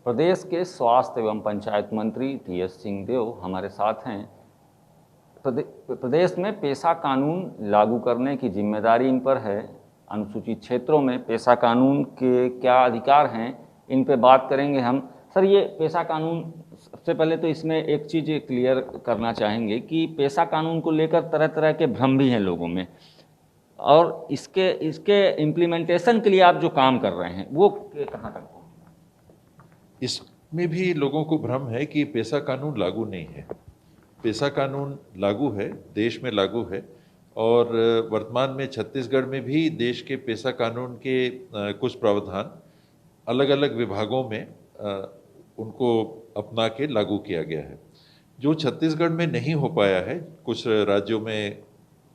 प्रदेश के स्वास्थ्य एवं पंचायत मंत्री टी.एस. सिंहदेव हमारे साथ हैं। प्रदेश में पेशा कानून लागू करने की जिम्मेदारी इन पर है। अनुसूचित क्षेत्रों में पेशा कानून के क्या अधिकार हैं, इन पे बात करेंगे हम। सर, ये पेशा कानून, सबसे पहले तो इसमें एक चीज़ क्लियर करना चाहेंगे कि पेशा कानून को लेकर तरह तरह के भ्रम भी हैं लोगों में, और इसके इम्प्लीमेंटेशन के लिए आप जो काम कर रहे हैं वो कहाँ तक? इसमें भी लोगों को भ्रम है कि पेशा कानून लागू नहीं है। पेशा कानून लागू है, देश में लागू है, और वर्तमान में छत्तीसगढ़ में भी देश के पेशा कानून के कुछ प्रावधान अलग अलग विभागों में उनको अपना के लागू किया गया है। जो छत्तीसगढ़ में नहीं हो पाया है, कुछ राज्यों में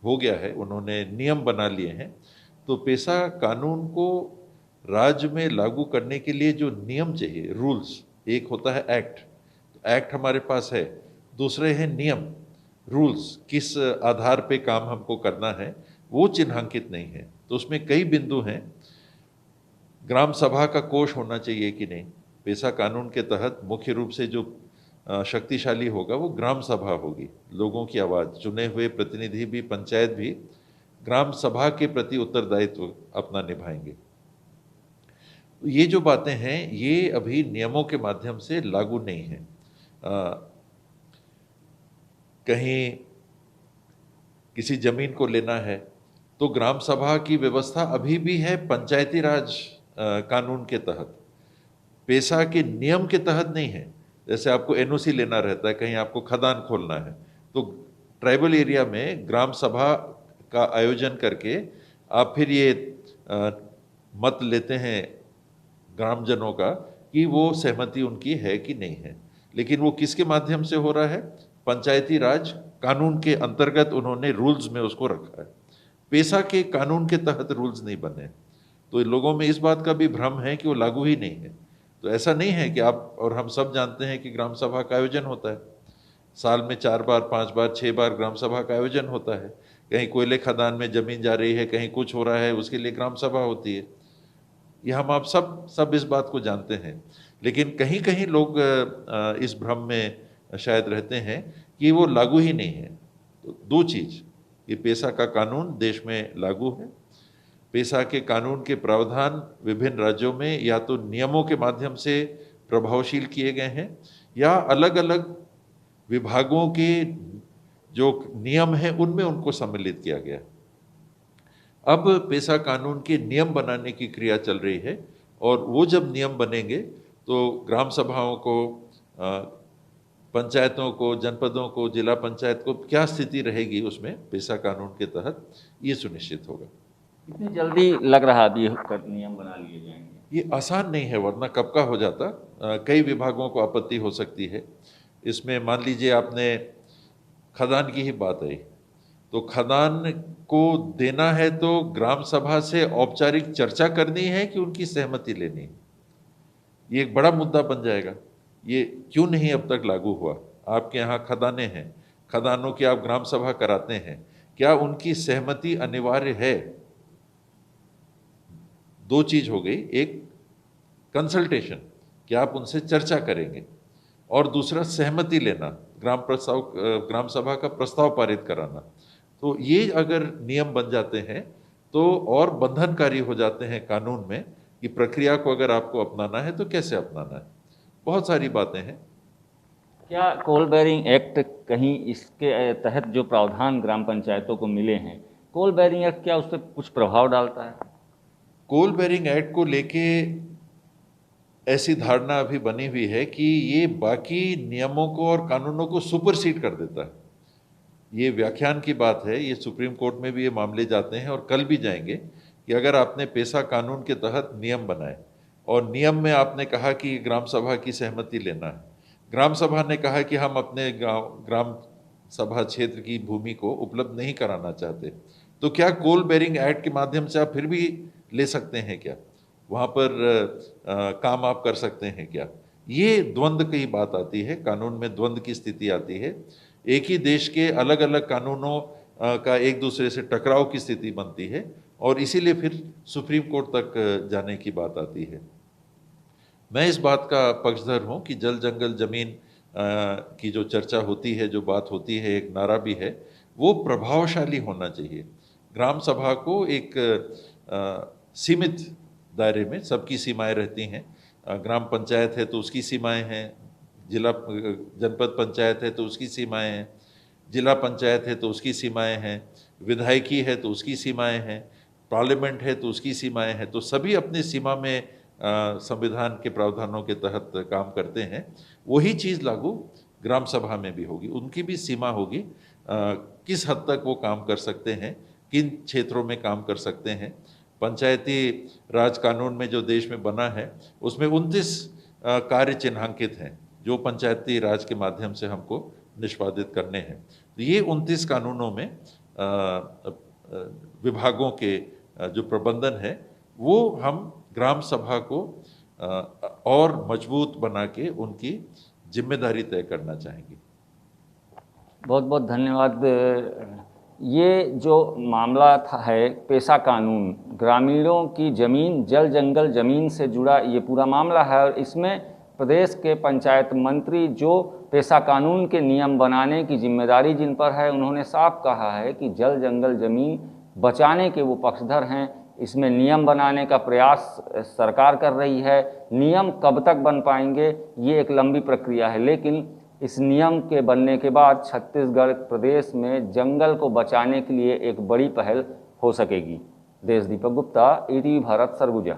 हो गया है, उन्होंने नियम बना लिए हैं। तो पेशा कानून को राज्य में लागू करने के लिए जो नियम चाहिए, रूल्स, एक होता है एक्ट, एक्ट हमारे पास है, दूसरे हैं नियम, रूल्स, किस आधार पे काम हमको करना है वो चिन्हांकित नहीं है। तो उसमें कई बिंदु हैं। ग्राम सभा का कोष होना चाहिए कि नहीं, पेशा कानून के तहत मुख्य रूप से जो शक्तिशाली होगा वो ग्राम सभा होगी। लोगों की आवाज़, चुने हुए प्रतिनिधि भी, पंचायत भी ग्राम सभा के प्रति उत्तरदायित्व अपना निभाएंगे। ये जो बातें हैं ये अभी नियमों के माध्यम से लागू नहीं है। कहीं किसी जमीन को लेना है तो ग्राम सभा की व्यवस्था अभी भी है पंचायती राज कानून के तहत, पेशा के नियम के तहत नहीं है। जैसे आपको एनओसी लेना रहता है, कहीं आपको खदान खोलना है, तो ट्राइबल एरिया में ग्राम सभा का आयोजन करके आप फिर ये मत लेते हैं ग्रामजनों का कि वो सहमति उनकी है कि नहीं है। लेकिन वो किसके माध्यम से हो रहा है? पंचायती राज कानून के अंतर्गत उन्होंने रूल्स में उसको रखा है। पेशा के कानून के तहत रूल्स नहीं बने, तो लोगों में इस बात का भी भ्रम है कि वो लागू ही नहीं है। तो ऐसा नहीं है कि आप और हम सब जानते हैं कि ग्राम सभा का आयोजन होता है, साल में 4 बार, 5 बार, 6 बार ग्राम सभा का आयोजन होता है। कहीं कोयले खदान में जमीन जा रही है, कहीं कुछ हो रहा है, उसके लिए ग्राम सभा होती है। ये हम आप सब इस बात को जानते हैं। लेकिन कहीं कहीं लोग इस भ्रम में शायद रहते हैं कि वो लागू ही नहीं है। तो दो चीज़, ये पेशा का कानून देश में लागू है, पेशा के कानून के प्रावधान विभिन्न राज्यों में या तो नियमों के माध्यम से प्रभावशील किए गए हैं या अलग अलग विभागों के जो नियम हैं उनमें उनको सम्मिलित किया गया। अब पेशा कानून के नियम बनाने की क्रिया चल रही है, और वो जब नियम बनेंगे तो ग्राम सभाओं को, पंचायतों को, जनपदों को, जिला पंचायत को क्या स्थिति रहेगी उसमें पेशा कानून के तहत, ये सुनिश्चित होगा। इतनी जल्दी लग रहा है अभी नियम बना लिए जाएंगे? ये आसान नहीं है, वरना कब का हो जाता। कई विभागों को आपत्ति हो सकती है इसमें। मान लीजिए आपने खदान की ही बात आई, तो खदान को देना है तो ग्राम सभा से औपचारिक चर्चा करनी है कि उनकी सहमति लेनी है, ये एक बड़ा मुद्दा बन जाएगा। ये क्यों नहीं अब तक लागू हुआ? आपके यहाँ खदानें हैं, खदानों की आप ग्राम सभा कराते हैं, क्या उनकी सहमति अनिवार्य है? दो चीज हो गई, एक कंसल्टेशन कि आप उनसे चर्चा करेंगे, और दूसरा सहमति लेना, ग्राम सभा का प्रस्ताव पारित कराना। तो ये अगर नियम बन जाते हैं तो और बंधनकारी हो जाते हैं कानून में कि प्रक्रिया को अगर आपको अपनाना है तो कैसे अपनाना है। बहुत सारी बातें हैं। क्या कोल बेरिंग एक्ट कहीं इसके तहत जो प्रावधान ग्राम पंचायतों को मिले हैं, कोल बेरिंग एक्ट क्या उस पर कुछ प्रभाव डालता है? कोल बेरिंग एक्ट को लेके ऐसी धारणा अभी बनी हुई है कि ये बाकी नियमों को और कानूनों को सुपरसीड कर देता है। ये व्याख्यान की बात है, ये सुप्रीम कोर्ट में भी ये मामले जाते हैं और कल भी जाएंगे कि अगर आपने पेशा कानून के तहत नियम बनाए और नियम में आपने कहा कि ग्राम सभा की सहमति लेना है, ग्राम सभा ने कहा कि हम अपने ग्राम सभा क्षेत्र की भूमि को उपलब्ध नहीं कराना चाहते, तो क्या कोल बेरिंग एक्ट के माध्यम से आप फिर भी ले सकते हैं क्या? वहाँ पर काम आप कर सकते हैं क्या? ये द्वंद्व की बात आती है, कानून में द्वंद्व की स्थिति आती है। एक ही देश के अलग अलग कानूनों का एक दूसरे से टकराव की स्थिति बनती है, और इसीलिए फिर सुप्रीम कोर्ट तक जाने की बात आती है। मैं इस बात का पक्षधर हूँ कि जल जंगल जमीन की जो चर्चा होती है, जो बात होती है, एक नारा भी है, वो प्रभावशाली होना चाहिए। ग्राम सभा को एक सीमित दायरे में, सबकी सीमाएं रहती हैं। ग्राम पंचायत है तो उसकी सीमाएं हैं, जिला जनपद पंचायत है तो उसकी सीमाएं हैं, जिला पंचायत है तो उसकी सीमाएं हैं, विधायकी है तो उसकी सीमाएं हैं, पार्लियामेंट है तो उसकी सीमाएं हैं। तो सभी अपनी सीमा में संविधान के प्रावधानों के तहत काम करते हैं। वही चीज़ लागू ग्राम सभा में भी होगी, उनकी भी सीमा होगी, किस हद तक वो काम कर सकते हैं, किन क्षेत्रों में काम कर सकते हैं। पंचायती राज कानून में जो देश में बना है उसमें 29 कार्य चिन्हांकित हैं जो पंचायती राज के माध्यम से हमको निष्पादित करने हैं। तो ये 29 कानूनों में विभागों के जो प्रबंधन है वो हम ग्राम सभा को और मजबूत बना के उनकी जिम्मेदारी तय करना चाहेंगे। बहुत बहुत धन्यवाद। ये जो मामला है पेशा कानून, ग्रामीणों की ज़मीन, जल जंगल ज़मीन से जुड़ा ये पूरा मामला है, और इसमें प्रदेश के पंचायत मंत्री जो पेशा कानून के नियम बनाने की जिम्मेदारी जिन पर है, उन्होंने साफ कहा है कि जल जंगल ज़मीन बचाने के वो पक्षधर हैं। इसमें नियम बनाने का प्रयास सरकार कर रही है। नियम कब तक बन पाएंगे ये एक लंबी प्रक्रिया है, लेकिन इस नियम के बनने के बाद छत्तीसगढ़ प्रदेश में जंगल को बचाने के लिए एक बड़ी पहल हो सकेगी। देशदीपक गुप्ता, ईटीवी भारत, सरगुजा।